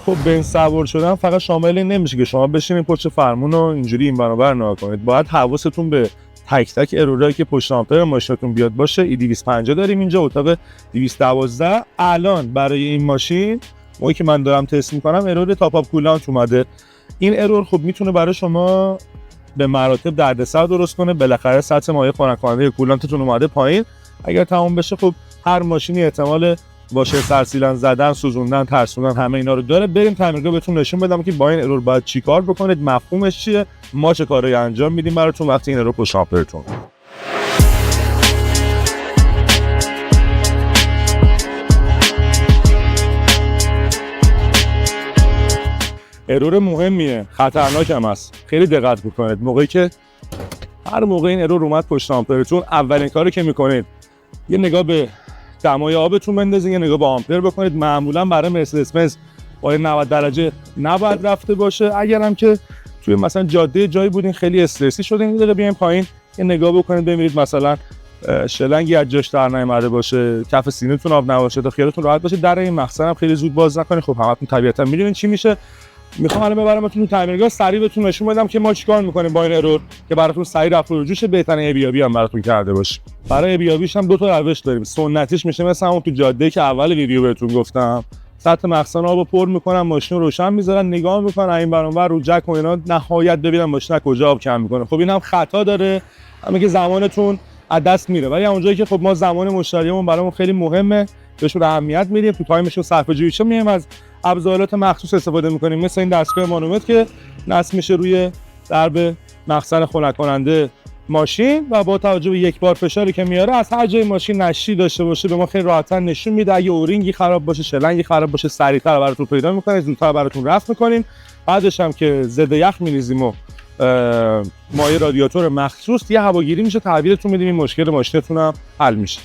خب بنز سوار شدن فقط شامل این نمیشه که شما بشینید پشت فرمون و اینجوری این برابر نگاه کنید. باید حواستون به تک تک ارورایی که پشت آمپر ماشینتون بیاد باشه. E250 داریم اینجا، اتاق 212. الان برای این ماشین موقعی که من دارم تست میکنم ارور تاپ اپ کولانت اومده. این ارور خب میتونه برای شما به مراتب دردسر درست کنه. بالاخره سطح مایع خنک کننده کولانتتون اومده پایین. اگر تمام بشه خب هر ماشینی احتمال واشه سرسیلن زدن، سوزوندن، ترسوندن، همه اینا رو داره. بریم تعمیرگاه بهتون نشون بدم که با این ارور باید چیکار بکنید، مفهومش چیه، ما چه کارایی انجام میدیم براتون وقتی این ارور پشت آمپرتون. ارور مهمیه، خطرناک هم است. خیلی دقت بکنید. موقعی که هر موقع این ارور اومد پشت آمپرتون، اولین کاری که میکنید یه نگاه به دمای آبتون بندازید، یه نگاه به آمپر بکنید. معمولا برای مرسدس بنز با 90 درجه نباید رفته باشه. اگرم که توی مثلا جاده جایی بودین خیلی استرسی شدین، یه دقیقه بیاین پایین یه نگاه بکنید ببینید مثلا شلنگی از جاش در نیامده باشه، کف سینه‌تون آب نباشه تا خیالتون راحت باشه. در این مخزن هم خیلی زود باز نکنید. خب همتون طبیعتا میدونین چی میشه. میخوام الان ببرمتون تو تعمیرگاه، سریع بهتون نشون بدم که ما چیکار میکنیم با این ارور که براتون سریع رفع و رجوعش بهترین ایبیابی هم براتون کرده باشه. برای ایبیابیش هم دو تا روش داریم. سنتیش میشه مثلا اون تو جاده که اول ویدیو بهتون گفتم، سطح مخزن آبو پر میکنن، ماشین رو روشن میذارن، نگاه میکنن این ور اون ور رو جک و اینا، نهایت ببینن ماشین کجا آب کم میکنه. خب این هم خطا داره، همین که زمانتون از دست میره. ولی اونجایی که خب ما زمان مشتریمون برامون خیلی مهمه، بهشون اهمیت میدیم، تو تایمشون صرفه‌جوییش میایم از ابزارات مخصوص استفاده میکنیم، مثل این دستگاه مانومتر که نصب میشه روی درب مخزن خنک کننده ماشین و با توجه به یک بار فشاری که میاره از هر جای ماشین نشی داشته باشه به ما خیلی راحت‌تر نشون میده. اگه اورینگی خراب باشه، شلنگی خراب باشه، سریعتر براتون پیدا میکنه، زودتر براتون رفع میکنیم. بعدش هم که ضد یخ میریزیم و مایع رادیاتور مخصوص یه هواگیری میشه، تعویضتون میدیم، این مشکل ماشینتون هم حل میشه.